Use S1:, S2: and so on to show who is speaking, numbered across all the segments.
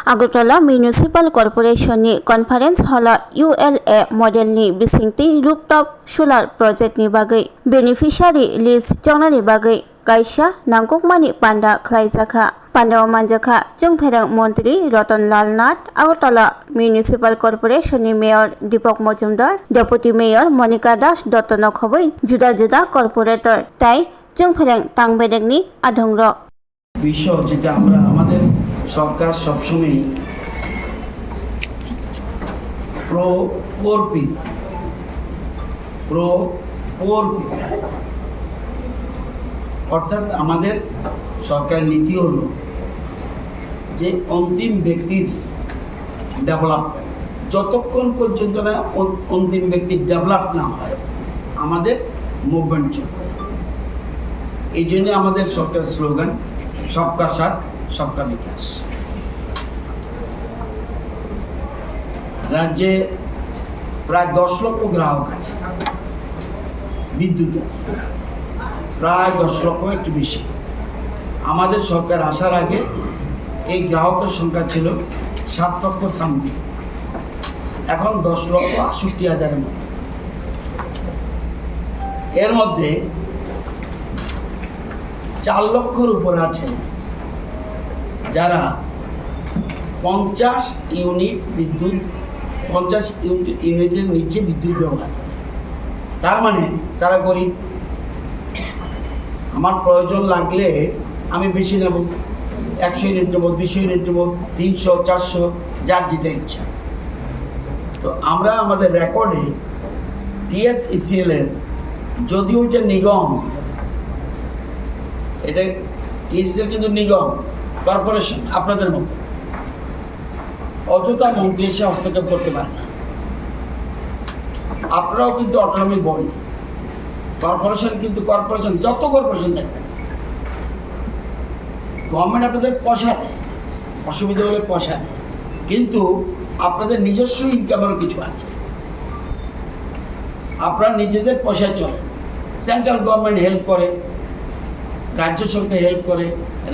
S1: Agutala Municipal Corporation ni Conference Hall ULA model ni bisingti rooftop solar project ni bagai beneficiary list chongna ni bagai kaisa nangkukmani panda khlaijaka Pandaw manjaka Jungpherang Montri Ratanlal Nath Agutala Municipal Corporation ni Mayor Deepak Majumdar Deputy Mayor Monica Das Dottono khoboi juda corporator tai Jungpherang Tangbedekni adhongro
S2: বিষয় যেটা আমরা আমাদের সরকার সবসময় pro পোর অর্থাৎ আমাদের সরকার নীতি হলো যে অন্তিম ব্যক্তির ডেভেলপমেন্ট যতক্ষণ পর্যন্ত না অন্তিম ব্যক্তির ডেভেলপ না হয় আমাদের মুভমেন্ট চলবে। এই জন্য আমাদের সরকার স্লোগান সবকা সাথ সবকা বিকাশ। রাজ্যে প্রায় 10 লক্ষ গ্রাহক আছে বিদ্যুতের, প্রায় 10 লক্ষ একটু বেশি। আমাদের সরকার আসার আগে এই গ্রাহকের সংখ্যা ছিল 7 লক্ষ সামথিং, এখন 10,68,000-এর মতো। এর মধ্যে 4 লক্ষর উপর আছে যারা 50 ইউনিট বিদ্যুৎ 50 ইউনিটের নিচে বিদ্যুৎ ব্যবহার করে। তার মানে তারা গরিব। আমার প্রয়োজন লাগলে আমি বেশি নেব, 100 ইউনিট নেব, 200 ইউনিট নেব, 300, 400, যার যেটা ইচ্ছা। তো আমরা আমাদের রেকর্ডে TSECL এর, যদিও এটা নিগম, এটা TSECL কিন্তু নিগম কর্পোরেশন, আপনাদের মতো অযথা মন্ত্রী এসে হস্তক্ষেপ করতে পারে না। আপনারাও কিন্তু অটোনমি বডি, কর্পোরেশন কিন্তু কর্পোরেশন, যত কর্পোরেশন দেখবেন গভর্নমেন্ট আপনাদের পয়সা দেয়, অসুবিধা হলে পয়সা দেয়, কিন্তু আপনাদের নিজস্ব ইনকামেরও কিছু আছে। আপনারা নিজেদের পয়সায় চলেন। সেন্ট্রাল গভর্নমেন্ট হেল্প করে, রাজ্য সরকার হেল্প করে,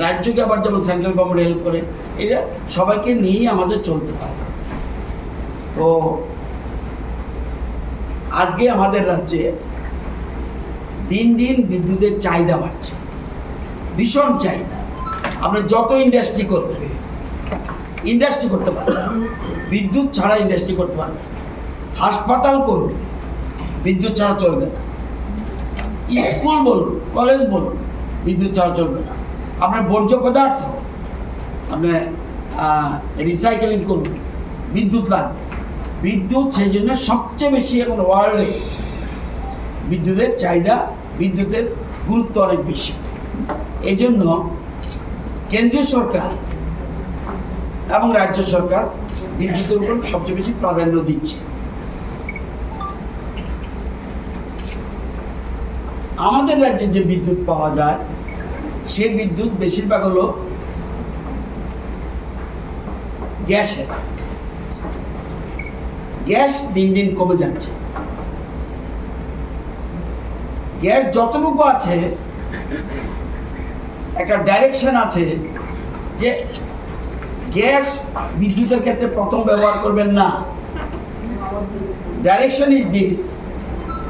S2: রাজ্যকে আবার যেমন সেন্ট্রাল গভর্নমেন্ট হেল্প করে, এটা সবাইকে নিয়েই আমাদের চলতে হয়। তো আজকে আমাদের রাজ্যে দিন দিন বিদ্যুতের চাহিদা বাড়ছে, ভীষণ চাহিদা। আপনি যত ইন্ডাস্ট্রি করবেন, ইন্ডাস্ট্রি করতে পারবেন, বিদ্যুৎ ছাড়া ইন্ডাস্ট্রি করতে পারবেন। হাসপাতাল করুন, বিদ্যুৎ ছাড়া চলবে না। স্কুল বলুন, কলেজ বলুন, বিদ্যুৎ ছাড়া চলবে না। আপনার বর্জ্য পদার্থ আপনার রিসাইকেলিং করুন, বিদ্যুৎ লাগবে। বিদ্যুৎ সেই জন্য সবচেয়ে বেশি এখন ওয়ার্ল্ডে বিদ্যুতের চাহিদা, বিদ্যুতের গুরুত্ব অনেক বেশি। এই জন্য কেন্দ্রীয় সরকার এবং রাজ্য সরকার বিদ্যুতের উপর সবচেয়ে বেশি প্রাধান্য দিচ্ছে। আমাদের রাজ্যে যে বিদ্যুৎ পাওয়া যায় সেই বিদ্যুৎ বেশিরভাগ হলো গ্যাসের। গ্যাস দিন দিন কমে যাচ্ছে। গ্যাস যতটুকু আছে একটা ডাইরেকশন আছে যে গ্যাস বিদ্যুতের ক্ষেত্রে প্রথম ব্যবহার করবেন না। ডাইরেকশন ইজ দিস: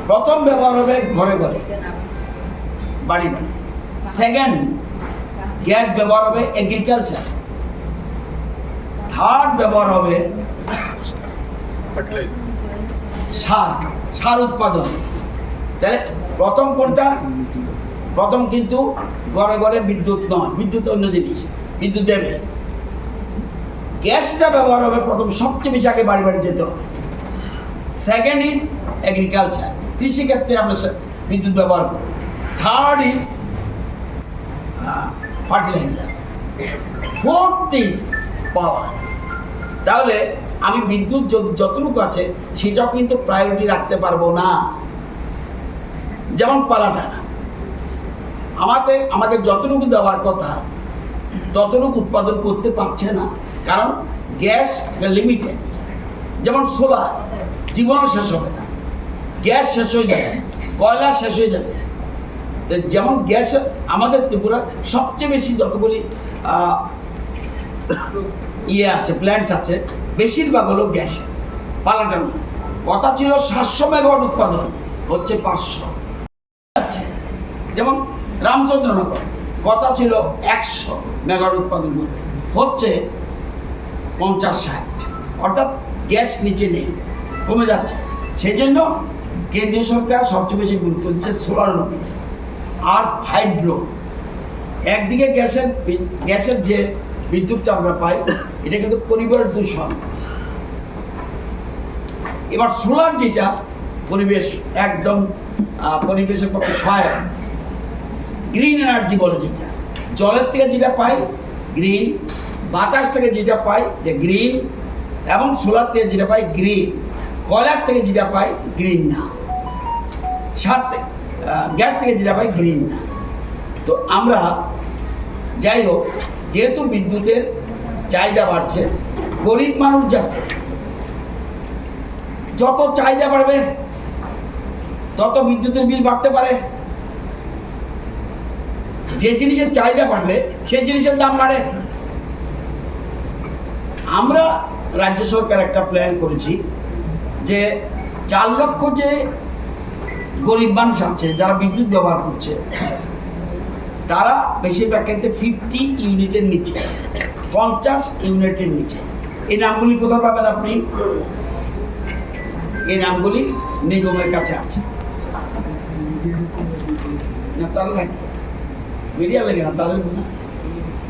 S2: প্রথম ব্যবহার হবে ঘরে ঘরে, বাড়ি বাড়ি। সেকেন্ড, গ্যাস ব্যবহার হবে এগ্রিকালচার। থার্ড ব্যবহার হবে সার উৎপাদন। তাহলে প্রথম কোনটা? প্রথম কিন্তু ঘরে ঘরে বিদ্যুৎ নয়, বিদ্যুৎ অন্য জিনিস, বিদ্যুৎ দেবে। গ্যাসটা ব্যবহার হবে প্রথম, সবচেয়ে বেশি আগে বাড়ি বাড়ি যেতে হবে। সেকেন্ড ইজ এগ্রিকালচার, কৃষিক্ষেত্রে আমরা বিদ্যুৎ ব্যবহার করি। Third is fertiliser. Fourth is power. তাহলে আমি বিদ্যুৎ যতটুকু আছে সেটাও কিন্তু প্রায়োরিটি রাখতে পারবো না। যেমন পালাটানা, আমাকে যতটুকু দেওয়ার কথা ততটুকু উৎপাদন করতে পারছে না, কারণ গ্যাস লিমিটেড। যেমন সোলার জীবনও শেষ হবে না, গ্যাস শেষ হয়ে যাবে, কয়লা শেষ হয়ে যাবে। যেমন গ্যাস আমাদের ত্রিপুরা সবচেয়ে বেশি যতগুলি ইয়ে আছে, প্ল্যান্টস আছে, বেশিরভাগ হলো গ্যাসের পালাটানো। কথা ছিল 700 মেগাওয়াট উৎপাদন, হচ্ছে 500 আছে। যেমন রামচন্দ্রনগর কথা ছিল 100 মেগাওয়াট উৎপাদন করবে, হচ্ছে 50-60। অর্থাৎ গ্যাস নিচে নেই, কমে যাচ্ছে। সেই জন্য কেন্দ্রীয় সরকার সবচেয়ে বেশি গুরুত্ব দিচ্ছে সোলারের উপরে আর হাইড্রো। একদিকে গ্যাসের যে বিদ্যুৎটা আমরা পাই, এটা কিন্তু পরিবেশ দূষণ। এবার সোলার যেটা পরিবেশ একদম পরিবেশের পক্ষে সহায়ক, গ্রিন এনার্জি বলে, যেটা জলের থেকে যেটা পাই গ্রিন, বাতাস থেকে যেটা পাই এটা গ্রিন, এবং সোলার থেকে যেটা পাই গ্রিন, কয়লার থেকে যেটা পাই গ্রিন না, সাথে গ্যাস থেকে যেটা পাই গ্রিন না। তো আমরা যাই হোক, যেহেতু বিদ্যুতের চাহিদা বাড়ছে, গরিব মানুষ যাতে যত চাহিদা বাড়বে তত বিদ্যুতের বিল বাড়তে পারে। যে জিনিসের চাহিদা বাড়লে সেই জিনিসের দাম বাড়ে। আমরা রাজ্য সরকার একটা প্ল্যান করেছি যে 4 লক্ষ যে গরিব মানুষ আছে যারা বিদ্যুৎ ব্যবহার করছে, তারা বেশিরভাগ ক্ষেত্রে 50 ইউনিটের নিচে, 50 ইউনিটের নিচে। এই নামগুলি কোথায় পাবেন আপনি? এই নামগুলি নিগমের কাছে আছে। না তারা থাকে मीडिया लगे ना ताज़ा बुझा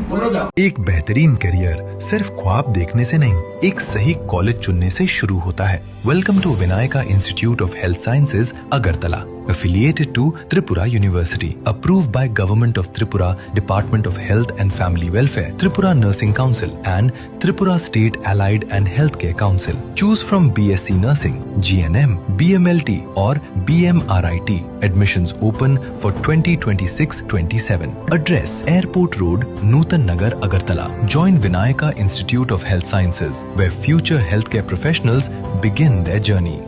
S2: बोलो जाओ।
S3: एक बेहतरीन करियर सिर्फ ख्वाब देखने से नहीं, एक सही कॉलेज चुनने से शुरू होता है। Welcome to Vinayaka institute of health sciences Agartala, affiliated to Tripura University, approved by Government of Tripura, Department of Health and Family Welfare, Tripura Nursing Council and Tripura State Allied and Healthcare Council. Choose from BSc Nursing, GNM, BMLT or BMRIT. Admissions open for 2026-27. Address: Airport Road, Nutan Nagar, Agartala. Join Vinayaka Institute of Health Sciences, where future healthcare professionals begin their journey.